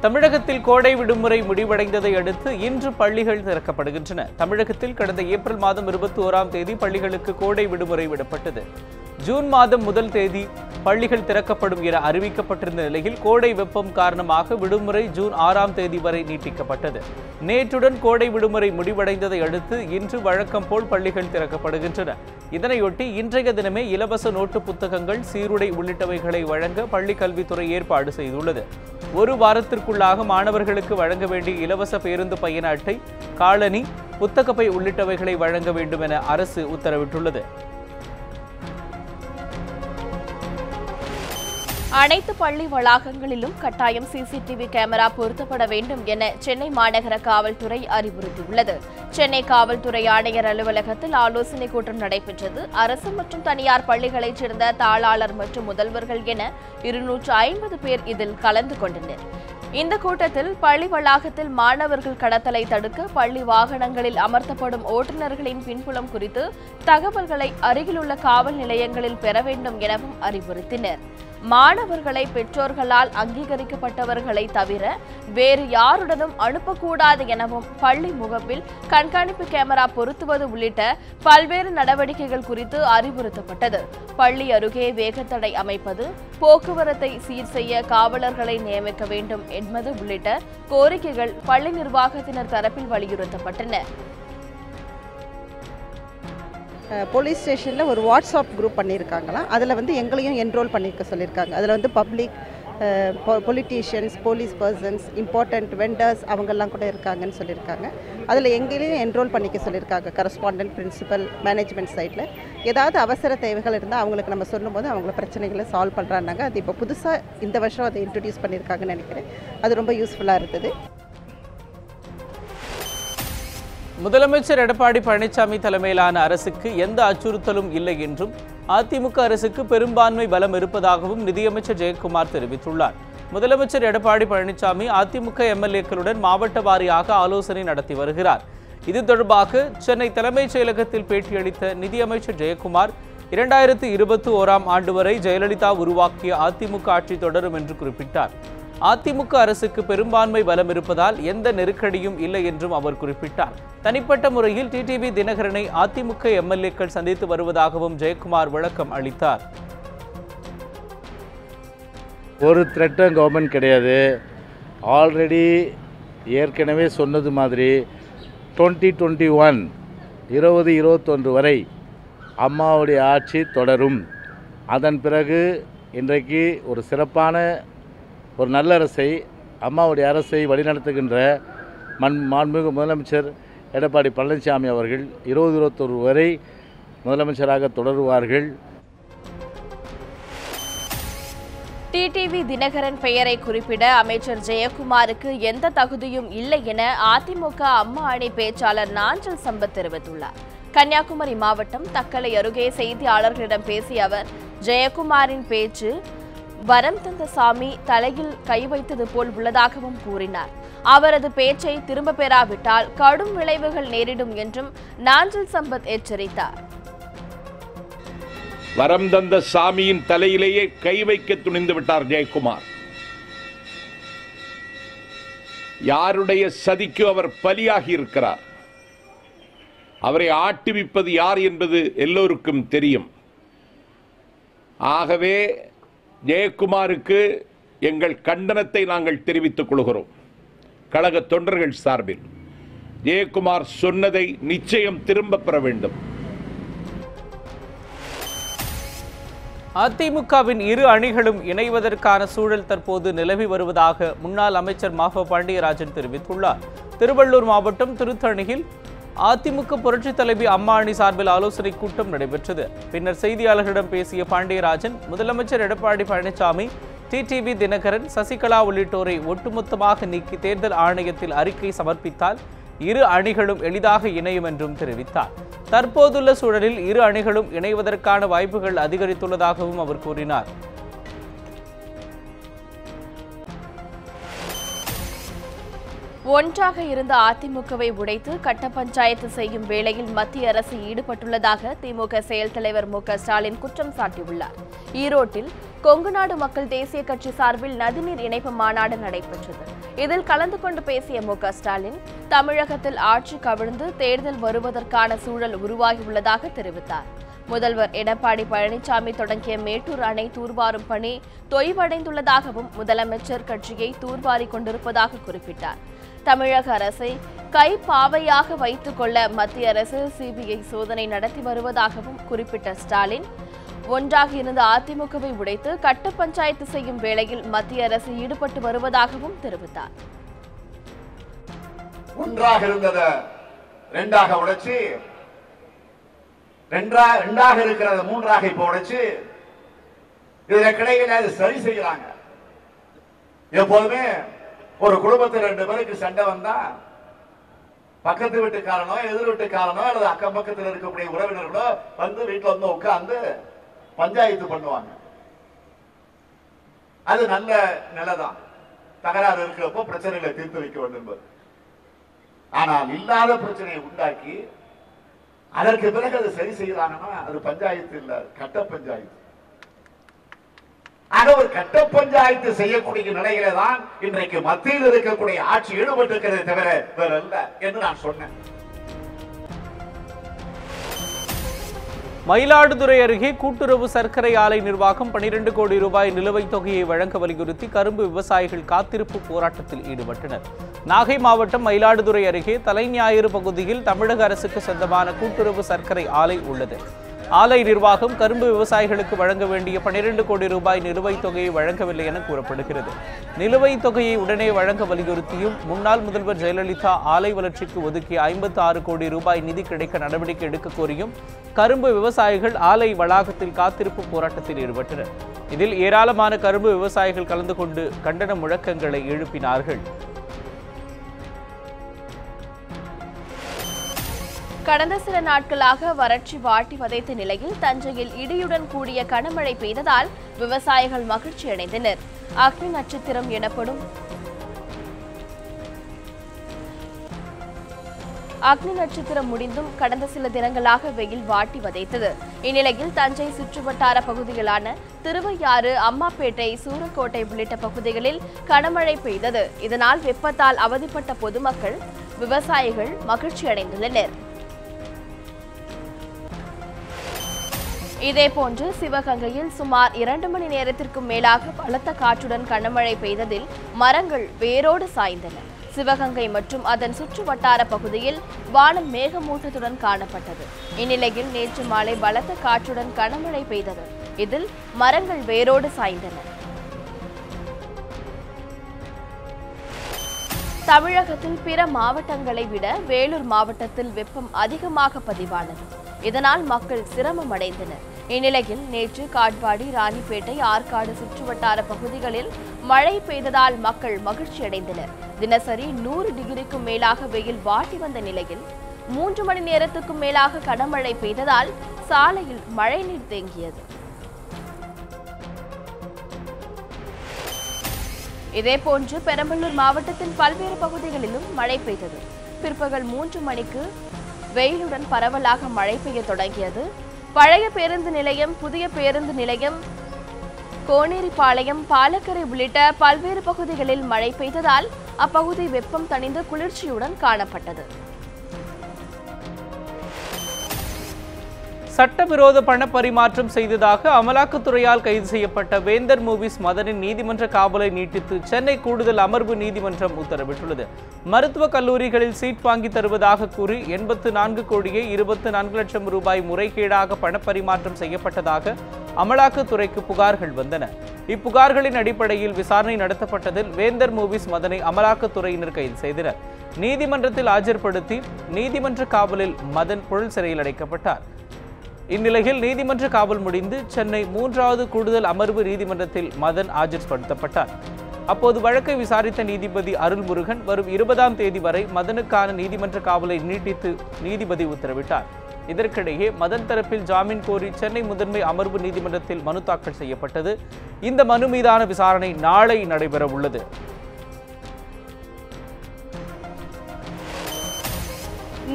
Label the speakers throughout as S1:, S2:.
S1: தமிழகத்தில் கோடை விடுமுறை முடிவடைந்ததை அடுத்து இன்று பள்ளிகள் திறக்கப்படுகின்றன. தமிழகத்தில் கடந்த ஏப்ரல் மாதம் 21ஆம் தேதி பள்ளிகளுக்கு கோடை விடுமுறை விடப்பட்டது. ஜூன் மாதம் 1 தேதி பள்ளிகள் திறக்கப்படும் என அறிவிக்கப்பட்டிருந்த நிலையில் கோடை வெப்பம் காரணமாக விடுமுறை ஜூன் 6ஆம் தேதி வரை நீட்டிக்கப்பட்டது. நேற்றுடன் கோடை விடுமுறை முடிவடைந்ததை அடுத்து இன்று வழக்கம் போல் பள்ளிகள் திறக்கப்படுகின்றன. இதனையொட்டி இன்றைய தினமே இலவச நோட்டு புத்தகங்கள், சீருடை உள்ளிட்டவைகளை வழங்க பள்ளி கல்வித்துறை ஏற்பாடு செய்துள்ளது. ஒரு வாரத்திற்குள்ளாக மாணவர்களுக்கு வழங்க வேண்டிய இலவச பேருந்து பயண அட்டை, காலணி, புத்தகப்பை உள்ளிட்டவைகளை வழங்க வேண்டும் என அரசு உத்தரவிட்டுள்ளது.
S2: அனைத்து பள்ளி வளாகங்களிலும் கட்டாயம் சிசிடிவி கேமரா பொருத்தப்பட வேண்டும் என சென்னை மாநகர காவல்துறை அறிவுறுத்தியுள்ளது. சென்னை காவல்துறை ஆணையர் அலுவலகத்தில் ஆலோசனைக் கூட்டம் நடைபெற்றது. அரசு மற்றும் தனியார் பள்ளிகளைச் சேர்ந்த தாளாளர் மற்றும் முதல்வர்கள் என 250 பேர் இதில் கலந்து கொண்டனர். இந்த கூட்டத்தில் பள்ளி வளாகத்தில் மாணவர்கள் கடத்தலை தடுக்க பள்ளி வாகனங்களில் அமர்த்தப்படும் ஓட்டுநர்களின் பின்புலம் குறித்து தகவல்களை அருகிலுள்ள காவல் நிலையங்களில் பெற வேண்டும் எனவும் அறிவுறுத்தினர். மாணவர்களை பெற்றோர்களால் அங்கீகரிக்கப்பட்டவர்களை தவிர வேறு யாருடனும் அனுப்பக்கூடாது எனவும் பள்ளி முகப்பில் கண்காணிப்பு கேமரா பொருத்துவது உள்ளிட்ட பல்வேறு நடவடிக்கைகள் குறித்து அறிவுறுத்தப்பட்டது. பள்ளி அருகே வேகத்தடை அமைப்பது, போக்குவரத்தை சீர் செய்ய காவலர்களை நியமிக்க வேண்டும் என்பது உள்ளிட்ட கோரிக்கைகள் பள்ளி நிர்வாகத்தினர் தரப்பில் வலியுறுத்தப்பட்டன.
S3: போலீஸ் ஸ்டேஷனில் ஒரு வாட்ஸ்அப் குரூப் பண்ணியிருக்காங்களாம். அதில் எங்களையும் என்ரோல் பண்ணியிருக்க சொல்லியிருக்காங்க. அதில் public, politicians, police persons, important vendors அவங்கெல்லாம் கூட இருக்காங்கன்னு சொல்லியிருக்காங்க. அதில் எங்களையும் என்ரோல் பண்ணிக்க சொல்லியிருக்காங்க. கரஸ்பாண்டன்ட், பிரின்சிபல், மேனேஜ்மெண்ட் சைடில் ஏதாவது அவசர தேவைகள் இருந்தால் அவங்களுக்கு நம்ம சொல்லும்போது அவங்கள பிரச்சனைகளை சால்வ் பண்ணுறாங்க. அது இப்போ புதுசாக இந்த வருஷம் அதை இன்ட்ரடியூஸ் பண்ணியிருக்காங்கன்னு நினைக்கிறேன். அது ரொம்ப யூஸ்ஃபுல்லாக இருந்தது.
S1: முதலமைச்சர் எடப்பாடி பழனிசாமி தலைமையிலான அரசுக்கு எந்த அச்சுறுத்தலும் இல்லை என்றும் அதிமுக அரசுக்கு பெரும்பான்மை பலம் இருப்பதாகவும் நிதியமைச்சர் ஜெயக்குமார் தெரிவித்துள்ளார். முதலமைச்சர் எடப்பாடி பழனிசாமி அதிமுக எம்எல்ஏக்களுடன் மாவட்ட வாரியாக ஆலோசனை நடத்தி வருகிறார். இது தொடர்பாக சென்னை தலைமைச் செயலகத்தில் பேட்டியளித்த நிதியமைச்சர் ஜெயக்குமார் 2021ஆம் ஆண்டு வரை ஜெயலலிதா உருவாக்கிய அதிமுக ஆட்சி தொடரும் என்று குறிப்பிட்டார். அதிமுக அரசுக்கு பெரும்பான்மை பலம் இருப்பதால் எந்த நெருக்கடியும் இல்லை என்றும் அவர் குறிப்பிட்டார். தனிப்பட்ட முறையில் டிடிவி தினகரனை அதிமுக எம்எல்ஏக்கள் சந்தித்து வருவதாகவும் ஜெயக்குமார் விளக்கம் அளித்தார்.
S4: ஒரு த்ரெட்டும் கவர்மெண்ட் கிடையாது. ஆல்ரெடி ஏற்கனவே சொன்னது மாதிரி 2021 2021 வரை அம்மாவுடைய ஆட்சி தொடரும். அதன் பிறகு இன்றைக்கு ஒரு சிறப்பான ஒரு நல்ல அரசை, அம்மாவுடைய அரசை வழிநடத்துகின்ற மாண்புமிகு முதலமைச்சர் எடப்பாடி பழனிசாமி அவர்கள் 2021 வரை முதலமைச்சராக தொடருவார்கள்.
S2: டிடிவி தினகரன் பெயரை குறிப்பிட அமைச்சர் ஜெயக்குமாருக்கு எந்த தகுதியும் இல்லை என அதிமுக அம்மா அணி பேச்சாளர் நாஞ்சில் சம்பத் தெரிவித்துள்ளார். கன்னியாகுமரி மாவட்டம் தக்கலை அருகே செய்தியாளர்களிடம் பேசிய அவர், ஜெயக்குமாரின் பேச்சு வரம் தந்த சாமி தலையில் கை வைத்தது போல் உள்ளதாகவும் கூறினார். அவரது பேச்சை திரும்ப பெறாவிட்டால் கடும் விளைவுகள் நேரிடும் என்றும் நாஞ்சில் சம்பத் எச்சரித்தார்.
S5: வரம் தந்த சாமியின் தலையிலேயே கை வைக்க துணிந்து விட்டார் ஜெயக்குமார். யாருடைய சதிக்கு அவர் பலியாகி இருக்கிறார். அவரை ஆட்டுவிப்பது யார் என்பது எல்லோருக்கும் தெரியும். ஆகவே ஜெயக்குமாருக்கு எங்கள் கண்டனத்தை நாங்கள் தெரிவித்துக் கொள்கிறோம். கழக தொண்டர்கள் சார்பில் ஜெயக்குமார் சொன்னதை நிச்சயம் திரும்ப பெற வேண்டும்.
S1: அதிமுகவின் இரு அணிகளும் இணைவதற்கான சூழல் தற்போது நிலவி வருவதாக முன்னாள் அமைச்சர் மாஃப பாண்டியராஜன் தெரிவித்துள்ளார். திருவள்ளூர் மாவட்டம் திருத்தணியில் அதிமுக புரட்சித் தலைவி அம்மா அணி சார்பில் ஆலோசனை கூட்டம் நடைபெற்றது. பின்னர் செய்தியாளர்களிடம் பேசிய பாண்டியராஜன், முதலமைச்சர் எடப்பாடி பழனிசாமி, டிடிவி தினகரன், சசிகலா உள்ளிட்டோரை ஒட்டுமொத்தமாக நீக்கி தேர்தல் ஆணையத்தில் அறிக்கை சமர்ப்பித்தால் இரு அணிகளும் எளிதாக இணையும் என்றும் தெரிவித்தார். தற்போதுள்ள சூழலில் இரு அணிகளும் இணைவதற்கான வாய்ப்புகள் அதிகரித்துள்ளதாகவும் அவர் கூறினார்.
S2: ஒன்றாக இருந்த அதிமுகவை உடைத்து கட்ட பஞ்சாயத்து செய்யும் வேளையில் மத்திய அரசு ஈடுபட்டுள்ளதாக திமுக செயல் தலைவர் மு.க. ஸ்டாலின் குற்றம் சாட்டியுள்ளார். ஈரோட்டில் கொங்குநாடு மக்கள் தேசிய கட்சி சார்பில் நதிநீர் இணைப்பு மாநாடு நடைபெற்றது. இதில் கலந்து கொண்டு பேசிய மு.க. ஸ்டாலின், தமிழகத்தில் ஆட்சி கவிழ்ந்து தேர்தல் வருவதற்கான சூழல் உருவாகியுள்ளதாக தெரிவித்தார். முதல்வர் எடப்பாடி பழனிசாமி தொடங்கிய மேட்டூர் அணை தூர்வாரும் பணி தொய்வடைந்துள்ளதாகவும் முதலமைச்சர் கட்சியை தூர்வாரி கொண்டிருப்பதாக குறிப்பிட்டார். தமிழக அரசை கைப்பாவையாக வைத்துக் கொள்ள மத்திய அரசு சிபிஐ சோதனை நடத்தி வருவதாகவும் குறிப்பிட்ட ஸ்டாலின், ஒன்றாக இருந்த அதிமுகவை உடைத்து கட்ட பஞ்சாயத்து செய்யும் வேளையில் மத்திய அரசு ஈடுபட்டு வருவதாகவும் தெரிவித்தார்.
S6: ஒன்றாக இருந்ததை ரெண்டாக உடைச்சு, ரெண்டாக இருக்கிறத மூன்றாக இப்ப உடைச்சு, இதுல கிடைக்கல அது சரி செய்யறாங்க. எப்போதுமே ஒரு குடும்பத்தில் 2 பேருக்கு சண்டை வந்தா பக்கத்து வீட்டுக்காரனோ எதிர் வீட்டுக்காரனோ அல்லது அக்கம் பக்கத்தில் இருக்கக்கூடிய உறவினர்களோ வந்து வீட்டுல வந்து உட்கார்ந்து பஞ்சாயத்து பண்ணுவாங்க. அது நல்ல நிலைதான். தகராறு இருக்கிறப்போ பிரச்சனைகளை தீர்த்து வைக்க வேண்டும் என்பது. ஆனால் இல்லாத பிரச்சனையை உண்டாக்கி அதற்கு பிறகு அது சரி செய்யறாங்கன்னா அது பஞ்சாயத்து இல்ல, கட்ட பஞ்சாயத்து. ஆக ஒரு கட்ட பஞ்சாயத்து செய்யக்கூடிய நிலையில தான் இன்றைக்கு மத்தியில் இருக்கக்கூடிய ஆட்சி ஈடுபட்டு இருக்கிறது தவிர வேற அல்ல என்று நான் சொன்னேன்.
S1: மயிலாடுதுறை அருகே கூட்டுறவு சர்க்கரை ஆலை நிர்வாகம் 12 கோடி ரூபாய் நிலுவைத் தொகையை வழங்க வலியுறுத்தி கரும்பு விவசாயிகள் காத்திருப்பு போராட்டத்தில் ஈடுபட்டனர். நாகை மாவட்டம் மயிலாடுதுறை அருகே தலைஞாயிறு பகுதியில் தமிழக அரசுக்கு சொந்தமான கூட்டுறவு சர்க்கரை ஆலை உள்ளது. ஆலை நிர்வாகம் கரும்பு விவசாயிகளுக்கு வழங்க வேண்டிய 12 கோடி ரூபாய் நிலுவைத் தொகையை வழங்கவில்லை என கூறப்படுகிறது. நிலுவைத் தொகையை உடனே வழங்க வலியுறுத்தியும் முன்னாள் முதல்வர் ஜெயலலிதா ஆலை வளர்ச்சிக்கு ஒதுக்கிய 56 கோடி ரூபாய் நிதி கிடைக்க நடவடிக்கை எடுக்க கோரியும் கரும்பு விவசாயிகள் ஆலை வளாகத்தில் காத்திருப்பு போராட்டத்தில் ஈடுபட்டனர். இதில் ஏராளமான கரும்பு விவசாயிகள் கலந்து கொண்டு கண்டன முழக்கங்களை எழுப்பினார்கள்.
S2: கடந்த சில நாட்களாக வறட்சி வாட்டி வதைத்த நிலையில் தஞ்சையில் இடியுடன் கூடிய கனமழை பெய்ததால் விவசாயிகள் மகிழ்ச்சி அடைந்தனர். அக்னி நட்சத்திரம் எனப்படும் அக்னி நட்சத்திரம் முடிந்தும் கடந்த சில தினங்களாக வெயில் வாட்டி வதைத்தது. இந்நிலையில் தஞ்சை சுற்றுவட்டார பகுதிகளான திருவையாறு, அம்மாப்பேட்டை, சூரக்கோட்டை உள்ளிட்ட பகுதிகளில் கனமழை பெய்தது. இதனால் வெப்பத்தால் அவதிப்பட்ட பொதுமக்கள், விவசாயிகள் மகிழ்ச்சி அடைந்துள்ளனர். இதேபோன்று சிவகங்கையில் சுமார் 2 மணி நேரத்திற்கும் மேலாக பலத்த காற்றுடன் கனமழை பெய்ததில் மரங்கள் வேரோடு சாய்ந்தன. சிவகங்கை மற்றும் அதன் சுற்று வட்டார பகுதியில் வானம் மேகமூட்டத்துடன் காணப்பட்டது. இந்நிலையில் நேற்று மாலை பலத்த காற்றுடன் கனமழை பெய்தது. இதில் மரங்கள் வேரோடு சாய்ந்தன. தமிழகத்தில் பிற மாவட்டங்களை விட வேலூர் மாவட்டத்தில் வெப்பம் அதிகமாக பதிவானது. இதனால் மக்கள் சிரமம் அடைந்தனர். இந்நிலையில் நேற்று காட்பாடி, ராணிப்பேட்டை, ஆற்காடு சுற்றுவட்டார பகுதிகளில் மழை பெய்ததால் மக்கள் மகிழ்ச்சி அடைந்தனர். தினசரி 100 டிகிரிக்கும் மேலாக வெயில் வாட்டி வந்த நிலையில் 3 மணி நேரத்துக்கும் மேலாக கனமழை பெய்ததால் சாலையில் மழைநீர் தேங்கியது. இதேபோன்று பெரம்பலூர் மாவட்டத்தின் பல்வேறு பகுதிகளிலும் மழை பெய்தது. பிற்பகல் 3 மணிக்கு வெயிலுடன் பரவலாக மழை பெய்ய தொடங்கியது. பழைய பேருந்து நிலையம், புதிய பேருந்து நிலையம், கோனேரிப்பாளையம், பாலக்கரை உள்ளிட்ட பல்வேறு பகுதிகளில் மழை பெய்ததால் அப்பகுதி வெப்பம் தணிந்து குளிர்ச்சியுடன் காணப்பட்டது.
S1: சட்டவிரோத பண பரிமாற்றம் செய்ததாக அமலாக்கத்துறையால் கைது செய்யப்பட்ட வேந்தர் மூவிஸ் மதனின் நீதிமன்ற காவலை நீட்டித்து சென்னை கூடுதல் அமர்வு நீதிமன்றம் உத்தரவிட்டுள்ளது. மருத்துவக் கல்லூரிகளில் சீட் வாங்கி தருவதாக கூறி 84 கோடியே 24 லட்சம் ரூபாய் முறைகேடாக பணப்பரிமாற்றம் செய்யப்பட்டதாக அமலாக்கத்துறைக்கு புகார்கள் வந்தன. இப்புகார்களின் அடிப்படையில் விசாரணை நடத்தப்பட்டதில் வேந்தர் மூவிஸ் மதனை அமலாக்கத்துறையினர் கைது செய்தனர். நீதிமன்றத்தில் ஆஜர்படுத்தி நீதிமன்ற காவலில் மதன் புழல் சிறையில் அடைக்கப்பட்டார். இந்நிலையில் நீதிமன்ற காவல் முடிந்து சென்னை 3வது கூடுதல் அமர்வு நீதிமன்றத்தில் மதன் ஆஜர்படுத்தப்பட்டார். அப்போது வழக்கை விசாரித்த நீதிபதி அருள்முருகன் வரும் 20ஆம் தேதி வரை மதனுக்கான நீதிமன்ற காவலை நீட்டித்து நீதிபதி உத்தரவிட்டார். இதற்கிடையே மதன் தரப்பில் ஜாமீன் கோரி சென்னை முதன்மை அமர்வு நீதிமன்றத்தில் மனு தாக்கல் செய்யப்பட்டது. இந்த மனு மீதான விசாரணை நாளை நடைபெற உள்ளது.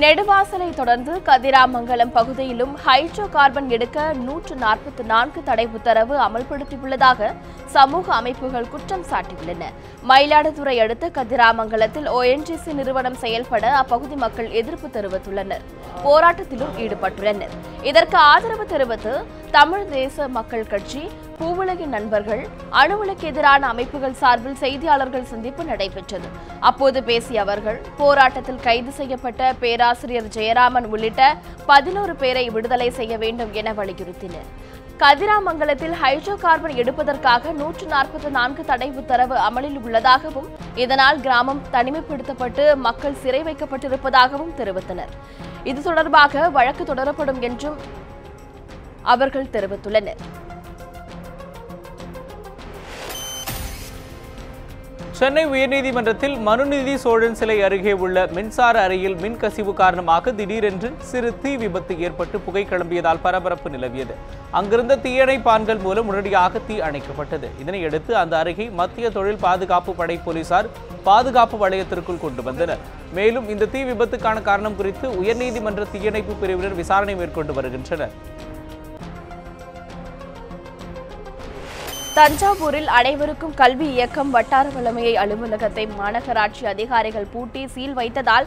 S2: நெடுவாசலை தொடர்ந்து கதிராமங்கலம் பகுதியிலும் ஹைட்ரோ கார்பன் எடுக்க 144 தடை உத்தரவு அமல்படுத்தியுள்ளதாக சமூக அமைப்புகள் குற்றம் சாட்டியுள்ளன. மயிலாடுதுறை அடுத்த கதிராமங்கலத்தில் ONGC நிறுவனம் செயல்பட அப்பகுதி மக்கள் எதிர்ப்பு தெரிவித்துள்ளனர். போராட்டத்திலும் ஈடுபட்டுள்ளனர். இதற்கு ஆதரவு தெரிவித்து தமிழ் தேச மக்கள் கட்சி, பூவுலகின் நண்பர்கள், அணுவுலக்கு எதிரான அமைப்புகள் சார்பில் செய்தியாளர்கள் சந்திப்பு நடைபெற்றது. அப்போது பேசிய அவர்கள், போராட்டத்தில் கைது செய்யப்பட்ட பேராசிரியர் ஜெயராமன் உள்ளிட்ட 11 பேரை விடுதலை செய்ய வேண்டும் என வலியுறுத்தினர். கதிராமங்கலத்தில் ஹைட்ரோ கார்பன் எடுப்பதற்காக 144 தடை உத்தரவு அமலில் உள்ளதாகவும், இதனால் கிராமம் தனிமைப்படுத்தப்பட்டு மக்கள் சிறை வைக்கப்பட்டிருப்பதாகவும் தெரிவித்தனர். இது தொடர்பாக வழக்கு தொடரப்படும் என்றும் அவர்கள் தெரிவித்துள்ளனர்.
S1: சென்னை உயர்நீதிமன்றத்தில் மனுநீதி சோழன் சிலை அருகே உள்ள மின்சார அறையில் மின்கசிவு காரணமாக திடீரென்று சிறு தீ விபத்து ஏற்பட்டு புகை கிளம்பியதால் பரபரப்பு நிலவியது. அங்கிருந்த தீயணைப்பான்கள் மூலம் உடனடியாக தீ அணைக்கப்பட்டது. இதனையடுத்து அந்த அருகே மத்திய தொழில் பாதுகாப்பு படை போலீசார் பாதுகாப்பு வளையத்திற்குள் கொண்டு வந்தனர். மேலும் இந்த தீ விபத்துக்கான காரணம் குறித்து உயர்நீதிமன்ற தீயணைப்பு பிரிவினர் விசாரணை மேற்கொண்டு வருகின்றனர்.
S2: தஞ்சாவூரில் அனைவருக்கும் கல்வி இயக்கம் வட்டார வளமையை அலுவலகத்தை மாநகராட்சி அதிகாரிகள் பூட்டி சீல் வைத்ததால்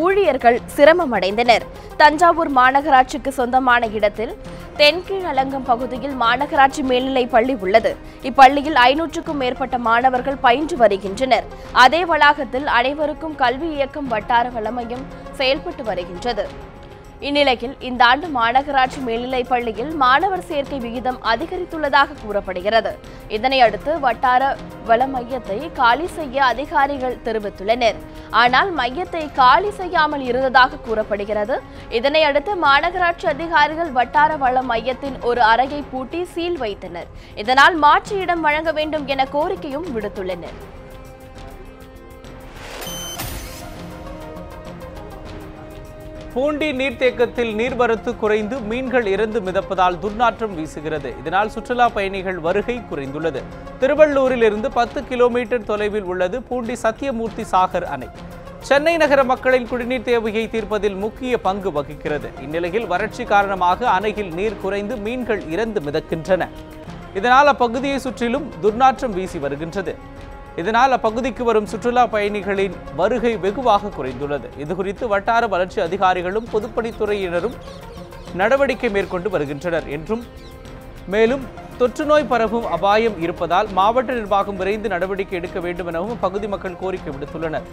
S2: ஊழியர்கள் சிரமமடைந்தனர். தஞ்சாவூர் மாநகராட்சிக்கு சொந்தமான இடத்தில் தென்கீழலங்கம் பகுதியில் மாநகராட்சி மேல்நிலைப் பள்ளி உள்ளது. இப்பள்ளியில் 500க்கும் மேற்பட்ட மாணவர்கள் பயின்று வருகின்றனர். அதே வளாகத்தில் அனைவருக்கும் கல்வி இயக்கம் வட்டார வளமையும் செயல்பட்டு வருகின்றது. இந்நிலையில் இந்த ஆண்டு மாநகராட்சி மேல்நிலைப் பள்ளியில் மாணவர் சேர்க்கை விகிதம் அதிகரித்துள்ளதாக கூறப்படுகிறது. இதனையடுத்து வட்டார வள மையத்தை காலி செய்ய அதிகாரிகள் தெரிவித்துள்ளனர். ஆனால் மையத்தை காலி செய்யாமல் இருந்ததாக கூறப்படுகிறது. இதனையடுத்து மாநகராட்சி அதிகாரிகள் வட்டார வள மையத்தின் ஒரு அறையை பூட்டி சீல் வைத்தனர். இதனால் மாற்று இடம் வழங்க வேண்டும் என கோரிக்கையும் விடுத்துள்ளனர்.
S1: பூண்டி நீர்த்தேக்கத்தில் நீர்வரத்து குறைந்து மீன்கள் இறந்து மிதப்பதால் துர்நாற்றம் வீசுகிறது. இதனால் சுற்றுலா பயணிகள் வருகை குறைந்துள்ளது. திருவள்ளூரில் இருந்து 10 கிலோமீட்டர் தொலைவில் உள்ளது பூண்டி சத்தியமூர்த்தி சாகர் அணை. சென்னை நகர மக்களின் குடிநீர் தேவையை தீர்ப்பதில் முக்கிய பங்கு வகிக்கிறது. இந்நிலையில் வறட்சி காரணமாக அணையில் நீர் குறைந்து மீன்கள் இறந்து மிதக்கின்றன. இதனால் அப்பகுதியை சுற்றிலும் துர்நாற்றம் வீசி வருகின்றது. இதனால் அப்பகுதிக்கு வரும் சுற்றுலா பயணிகளின் வருகை வெகுவாக குறைந்துள்ளது. இதுகுறித்து வட்டார வளர்ச்சி அதிகாரிகளும் பொதுப்பணித்துறையினரும் நடவடிக்கை மேற்கொண்டு வருகின்றனர் என்றும், மேலும் தொற்று நோய் பரவும் அபாயம் இருப்பதால் மாவட்ட நிர்வாகம் விரைந்து நடவடிக்கை எடுக்க வேண்டும் எனவும் அப்பகுதி மக்கள் கோரிக்கை விடுத்துள்ளனர்.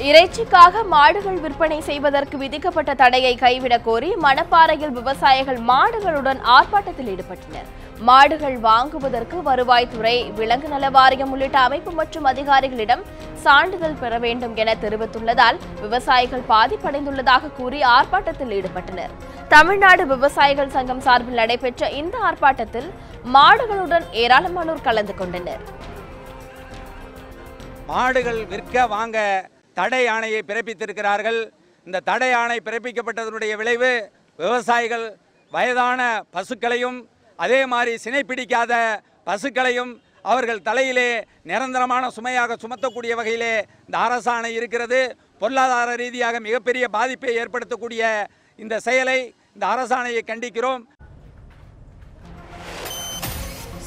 S2: இறைச்சிக்காக மாடுகள் விற்பனை செய்வதற்கு விதிக்கப்பட்ட தடையை கைவிடக் கோரி மணப்பாறையில் விவசாயிகள் மாடுகளுடன் ஆர்ப்பாட்டத்தில் ஈடுபட்டனர். மாடுகள் வாங்குவதற்கு வருவாய்த்துறை, விலங்கு நல வாரியம் உள்ளிட்ட அமைப்பு மற்றும் அதிகாரிகளிடம் சான்றிதழ் பெற வேண்டும் என தெரிவித்துள்ளதால் விவசாயிகள் பாதிப்படைந்துள்ளதாக கூறி ஆர்ப்பாட்டத்தில் ஈடுபட்டனர். தமிழ்நாடு விவசாயிகள் சங்கம் சார்பில் நடைபெற்ற இந்த ஆர்ப்பாட்டத்தில் மாடுகளுடன் ஏராளமானோர் கலந்து கொண்டனர்.
S7: மாடுகள் விற்க வாங்க தடை ஆணையை பிறப்பித்திருக்கிறார்கள். இந்த தடை ஆணை பிறப்பிக்கப்பட்டதனுடைய விளைவு விவசாயிகள் வயதான பசுக்களையும் அதே மாதிரி சினைப்பிடிக்காத பசுக்களையும் அவர்கள் தலையிலே நிரந்தரமான சுமையாக சுமத்தக்கூடிய வகையிலே இந்த அரசாணை இருக்கிறது. பொருளாதார ரீதியாக மிகப்பெரிய பாதிப்பை ஏற்படுத்தக்கூடிய இந்த செயலை, இந்த அரசாணையை கண்டிக்கிறோம்.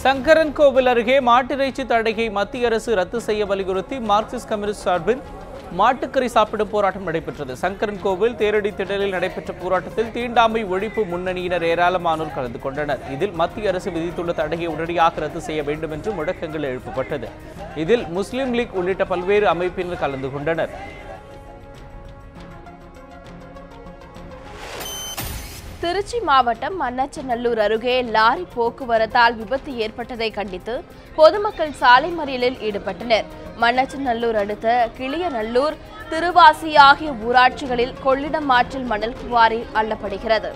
S1: சங்கரன் கோவில் அருகே மாட்டிறைச்சி தடையை மத்திய அரசு ரத்து செய்ய வலியுறுத்தி மார்க்சிஸ்ட் கம்யூனிஸ்ட் சார்பில் மாட்டுக்கறி சாப்பிடும் போராட்டம் நடைபெற்றது. சங்கரன் கோவில் தேரடி திடலில் நடைபெற்ற போராட்டத்தில் தீண்டாமை ஒழிப்பு முன்னணியினர் ஏராளமானோர் கலந்து கொண்டனர். இதில் மத்திய அரசு விதித்துள்ள தடையை உடனடியாக ரத்து செய்ய வேண்டும் என்று முழக்கங்கள் எழுப்பப்பட்டது. இதில் முஸ்லிம் லீக் உள்ளிட்ட பல்வேறு அமைப்பினர் கலந்து கொண்டனர்.
S2: திருச்சி மாவட்டம் மண்ணச்சநல்லூர் அருகே லாரி போக்குவரத்தால் விபத்து ஏற்பட்டதை கண்டித்து பொதுமக்கள் சாலை மறியலில் ஈடுபட்டனர். மண்ணச்சநல்லூர் அடுத்த கிளியநல்லூர், திருவாசி ஆகிய ஊராட்சிகளில் கொள்ளிடம் ஆற்றில் மணல் குவாரி அள்ளப்படுகிறது.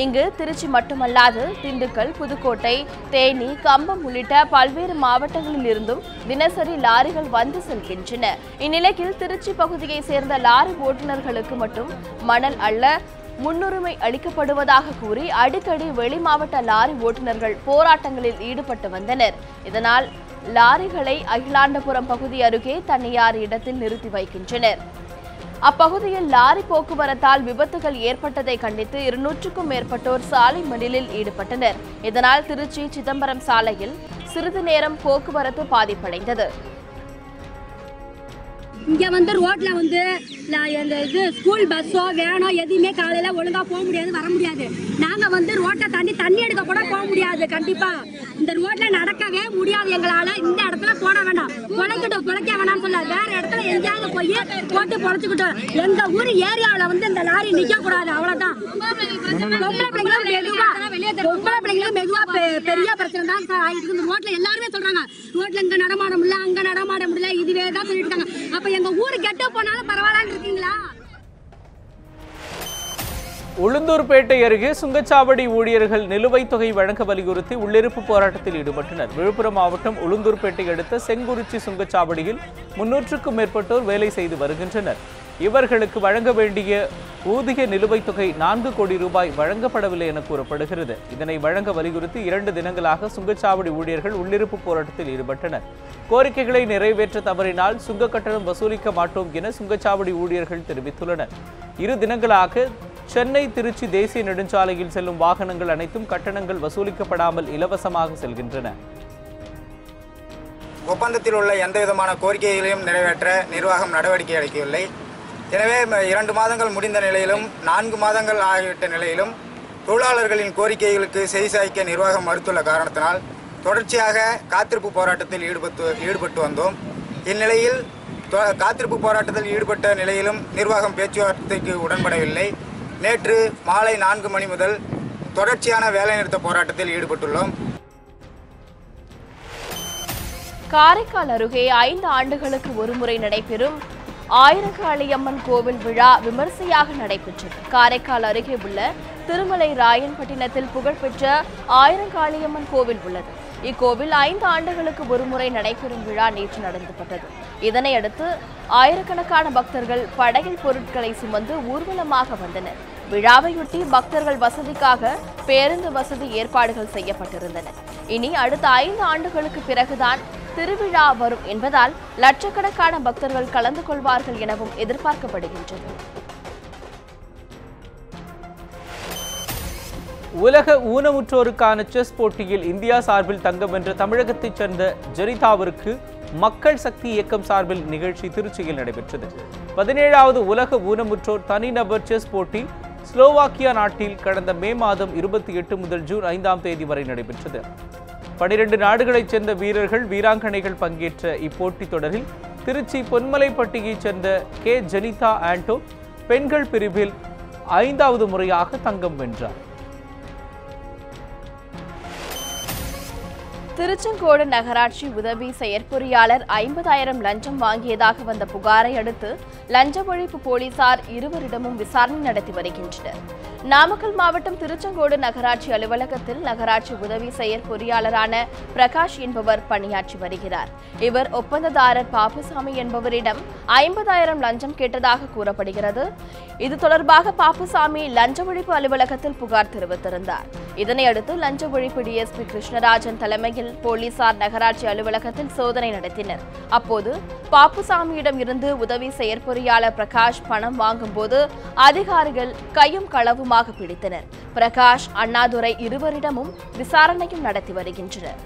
S2: இங்கு திருச்சி மட்டுமல்லாது திண்டுக்கல், புதுக்கோட்டை, தேனி, கம்பம் உள்ளிட்ட பல்வேறு மாவட்டங்களில் இருந்தும் தினசரி லாரிகள் வந்து செல்கின்றன. இந்நிலையில் திருச்சி பகுதியை சேர்ந்த லாரி ஓட்டுநர்களுக்கு மட்டும் மணல் அள்ள முன்னுரிமை அளிக்கப்படுவதாக கூறி அடிக்கடி வெளி மாவட்ட லாரி ஓட்டுநர்கள் போராட்டங்களில் ஈடுபட்டு வந்தனர். இதனால் லாரிகளை அகிலாண்டபுரம் பகுதி அருகே தனியார் இடத்தில் நிறுத்தி வைக்கின்றனர். அப்பகுதியில் லாரி போக்குவரத்தால் விபத்துகள் ஏற்பட்டதை கண்டித்து 200க்கும் மேற்பட்டோர் சாலை மறியலில் ஈடுபட்டனர். இதனால் திருச்சி சிதம்பரம் சாலையில் சிறிது நேரம் போக்குவரத்து பாதிப்படைந்தது.
S8: இங்கே ரோட்ல இந்த இது ஸ்கூல் பஸ்ஸோ வேனோ எதுவுமே காலையில் ஒழுங்காக போக முடியாது, வர முடியாது. நாங்கள் ரோட்டை தாண்டி தண்ணி எடுக்க கூட போக முடியாது. கண்டிப்பாக இந்த ரோட்டில் நடக்கவே முடியாது எங்களால். இந்த இடத்துல போட வேண்டாம், பொழைக்க வேணாம்னு சொல்ல, வேற இடத்துல எங்கேயாவது போய் போட்டு பொழைச்சிக்கிட்டோம். எங்கள் ஊர் ஏரியாவில் இந்த லாரி நிற்கக்கூடாது, அவ்வளோதான். பொம்பளை பிள்ளைங்களும் மெதுவாக பெரிய பிரச்சனை தான் சார் ஆகிட்டு. இந்த ரோட்டில் எல்லாருமே சொல்கிறாங்க, ரோட்டில் இங்கே நடமாட முடியல, அங்கே நடமாட முடியல, இதுவே தான் சொல்லிட்டு இருக்காங்க. அப்போ எங்கள் ஊரு கெட்ட போனாலும் பரவாயில்லன்னு இருக்கீங்களா?
S1: உளுந்தூர்பேட்டை அருகே சுங்கச்சாவடி ஊழியர்கள் நிலுவைத் தொகை வழங்க வலியுறுத்தி உள்ளிருப்பு போராட்டத்தில் ஈடுபட்டனர். விழுப்புரம் மாவட்டம் உளுந்தூர்பேட்டை அடுத்த செங்குறிச்சி சுங்கச்சாவடியில் 300க்கும் மேற்பட்டோர் வேலை செய்து வருகின்றனர். இவர்களுக்கு வழங்க வேண்டிய ஊதிய நிலுவைத் தொகை 4 கோடி ரூபாய் வழங்கப்படவில்லை என கூறப்படுகிறது. இதனை வழங்க வலியுறுத்தி 2 தினங்களாக சுங்கச்சாவடி ஊழியர்கள் உள்ளிருப்பு போராட்டத்தில் ஈடுபட்டனர். கோரிக்கைகளை நிறைவேற்ற தவறினால் சுங்க கட்டணம் வசூலிக்க மாட்டோம் என சுங்கச்சாவடி ஊழியர்கள் தெரிவித்துள்ளனர். 2 தினங்களாக சென்னை திருச்சி தேசிய நெடுஞ்சாலையில் செல்லும் வாகனங்கள் அனைத்தும் கட்டணங்கள் வசூலிக்கப்படாமல் இலவசமாக செல்கின்றன.
S9: ஒப்பந்தத்தில் உள்ள எந்த விதமான கோரிக்கைகளையும் நிறைவேற்ற நிர்வாகம் நடவடிக்கை எடுக்கவில்லை. எனவே 2 மாதங்கள் முடிந்த நிலையிலும் 4 மாதங்கள் ஆகிவிட்ட நிலையிலும் தொழிலாளர்களின் கோரிக்கைகளுக்கு செவிசாய்க்க நிர்வாகம் மறுத்துள்ள காரணத்தினால் தொடர்ச்சியாக காத்திருப்பு போராட்டத்தில் ஈடுபட்டு வந்தோம். இந்நிலையில் காத்திருப்பு போராட்டத்தில் ஈடுபட்ட நிலையிலும் நிர்வாகம் பேச்சுவார்த்தைக்கு உடன்படவில்லை. நேற்று மாலை 4 மணி முதல் தொடர்ச்சியான வேலைநிறுத்த போராட்டத்தில் ஈடுபட்டுள்ளோம்.
S2: காரைக்கால் அருகே 5 ஆண்டுகளுக்கு ஒருமுறை நடைபெறும் ஆயிரங்காளியம்மன் கோவில் விழா விமர்சையாக நடைபெற்றது. காரைக்கால் அருகே உள்ள திருமலை ராயன்பட்டினத்தில் புகழ்பெற்ற ஆயிரங்காளியம்மன் கோவில் உள்ளது. இக்கோவில் 5 ஆண்டுகளுக்கு ஒருமுறை நடைபெறும் விழா நேற்று நடத்தப்பட்டது. இதனையடுத்து ஆயிரக்கணக்கான பக்தர்கள் படகில் பொருட்களை சுமந்து ஊர்வலமாக வந்தனர். விழாவையொட்டி பக்தர்கள் வசதிக்காக பேருந்து வசதி ஏற்பாடுகள் செய்யப்பட்டிருந்தன. இனி அடுத்த 5 ஆண்டுகளுக்கு பிறகுதான் திருவிழா வரும் என்பதால் லட்சக்கணக்கான பக்தர்கள் கலந்து கொள்வார்கள் எனவும் எதிர்பார்க்கப்படுகின்றது.
S1: உலக ஊனமுற்றோருக்கான செஸ் போட்டியில் இந்தியா சார்பில் தங்கம் வென்ற தமிழகத்தைச் சேர்ந்த ஜெனிதாவிற்கு மக்கள் சக்தி இயக்கம் சார்பில் நிகழ்ச்சி திருச்சியில் நடைபெற்றது. 17வது உலக ஊனமுற்றோர் தனிநபர் செஸ் போட்டி ஸ்லோவாக்கியா நாட்டில் கடந்த மே மாதம் 28 முதல் ஜூன் 5ஆம் தேதி வரை நடைபெற்றது. 12 நாடுகளைச் சேர்ந்த வீரர்கள் வீராங்கனைகள் பங்கேற்ற இப்போட்டி தொடரில் திருச்சி பொன்மலைப்பட்டியைச் சேர்ந்த கே ஜெனிதா ஆண்டோ பெண்கள் பிரிவில் 5வது முறையாக தங்கம் வென்றார்.
S2: திருச்செங்கோடு நகராட்சி உதவி செயற்பொறியாளர் 50,000 லஞ்சம் வாங்கியதாக வந்த புகாரை அடுத்து லஞ்ச ஒழிப்பு போலீசார் இருவரிடமும் விசாரணை நடத்தி வருகின்றனர். நாமக்கல் மாவட்டம் திருச்செங்கோடு நகராட்சி அலுவலகத்தில் நகராட்சி உதவி செயற்பொறியாளரான பிரகாஷ் என்பவர் பணியாற்றி வருகிறார். இவர் ஒப்பந்ததாரர் பாப்புசாமி என்பவரிடம் 50,000 லஞ்சம் கேட்டதாக கூறப்படுகிறது. இது தொடர்பாக பாப்புசாமி லஞ்ச ஒழிப்பு அலுவலகத்தில் புகார் தெரிவித்திருந்தார். இதனையடுத்து லஞ்ச ஒழிப்பு டிஎஸ்பி கிருஷ்ணராஜன் தலைமையில் போலீசார் நகராட்சி அலுவலகத்தில் சோதனை நடத்தினர். அப்போது பாப்புசாமியிடம் இருந்து உதவி செயற்பொறியாளர் பிரகாஷ் பணம் வாங்கும் போது அதிகாரிகள் கையும் களவுமாக பிடித்தனர். பிரகாஷ், அண்ணாதுரை இருவரிடமும் விசாரணையும் நடத்தி வருகின்றனர்.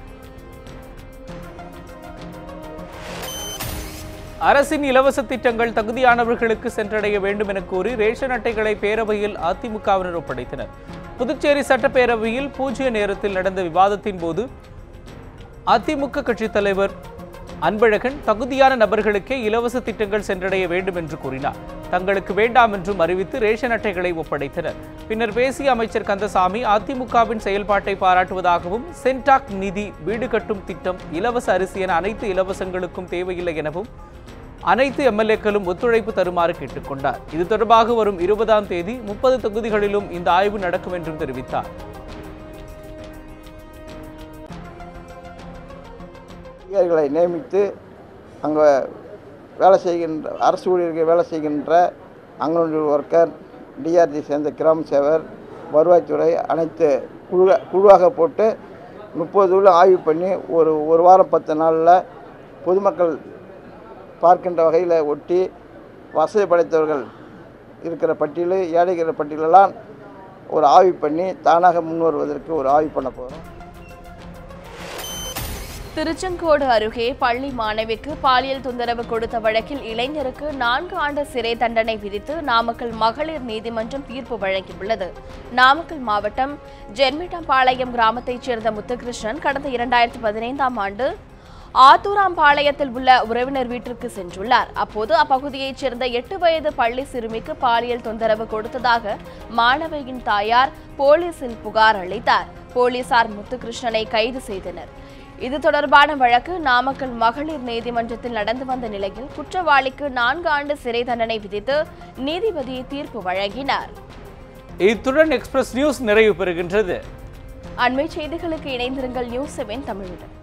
S1: அரசின் இலவச திட்டங்கள் தகுதியானவர்களுக்கு சென்றடைய வேண்டும் என கூறி ரேஷன் அட்டைகளை பேரவையில் அதிமுகவினர் ஒப்படைத்தனர். புதுச்சேரி சட்டப்பேரவையில் பூஜ்ய நேரத்தில் நடந்த விவாதத்தின் போது அதிமுக கட்சித் தலைவர் அன்பழகன் தகுதியான நபர்களுக்கே இலவச திட்டங்கள் சென்றடைய வேண்டும் என்று கூறினார். தங்களுக்கு வேண்டாம் என்றும் அறிவித்து ரேஷன் அட்டைகளை ஒப்படைத்தனர். பின்னர் பேசிய அமைச்சர் கந்தசாமி அதிமுகவின் செயல்பாட்டை பாராட்டுவதாகவும் சென்டாக் நிதி, வீடு கட்டும் திட்டம், இலவச அரிசி என அனைத்து இலவசங்களுக்கும் தேவையில்லை எனவும் அனைத்து எம்எல்ஏக்களும் ஒத்துழைப்பு தருமாறு கேட்டுக்கொண்டார். இது தொடர்பாக வரும் 20ஆம் தேதி 30 தொகுதிகளிலும் இந்த ஆய்வு நடக்கும் என்றும் தெரிவித்தார்.
S10: அதிகாரிகளை நியமித்து அங்கே வேலை செய்கின்ற அரசு ஊழியர்கள் வேலை செய்கின்ற அங்கன்வாடி ஒர்க்கர், டிஆர்ஜி சேர்ந்த கிராம சேவர், வருவாய்த்துறை அனைத்து குழுவாக போட்டு 30 ஆய்வு பண்ணி ஒரு வாரம் 10 நாளில் பொதுமக்கள் பார்க்கின்ற வகையில் ஒட்டி வசதி படைத்தவர்கள் இருக்கிற பட்டியல், ஏழைகிற பட்டியலெல்லாம் ஒரு ஆய்வு பண்ணி தானாக முன் வருவதற்கு ஒரு ஆய்வு பண்ண போகிறோம்.
S2: திருச்செங்கோடு அருகே பள்ளி மாணவிக்கு பாலியல் தொந்தரவு கொடுத்த வழக்கில் இளைஞருக்கு 4 ஆண்டு சிறை தண்டனை விதித்து நாமக்கல் மகளிர் நீதிமன்றம் தீர்ப்பு வழங்கியுள்ளது. நாமக்கல் மாவட்டம் ஜென்மிட்டம்பாளையம் கிராமத்தைச் சேர்ந்த முத்துகிருஷ்ணன் கடந்த 2015ஆம் ஆண்டு ஆத்தூராம்பாளையத்தில் உள்ள உறவினர் வீட்டிற்கு சென்றுள்ளார். அப்போது அப்பகுதியைச் சேர்ந்த 8 வயது பள்ளி சிறுமிக்கு பாலியல் தொந்தரவு கொடுத்ததாக மாணவியின் தாயார் போலீசில் புகார் அளித்தார். போலீசார் முத்துகிருஷ்ணனை கைது செய்தனர். இது தொடர்பான வழக்கு நாமக்கல் மகளிர் நீதிமன்றத்தில் நடந்து வந்த நிலையில் குற்றவாளிக்கு 4 ஆண்டு சிறை தண்டனை விதித்து நீதிபதி தீர்ப்பு வழங்கினார்.
S1: இத்துடன் எக்ஸ்பிரஸ் நியூஸ் நிறைவு பெறுகின்றது.
S2: அண்மை செய்திகளுக்கு இணைந்திருங்கள் நியூஸ் 7 தமிழுடன்.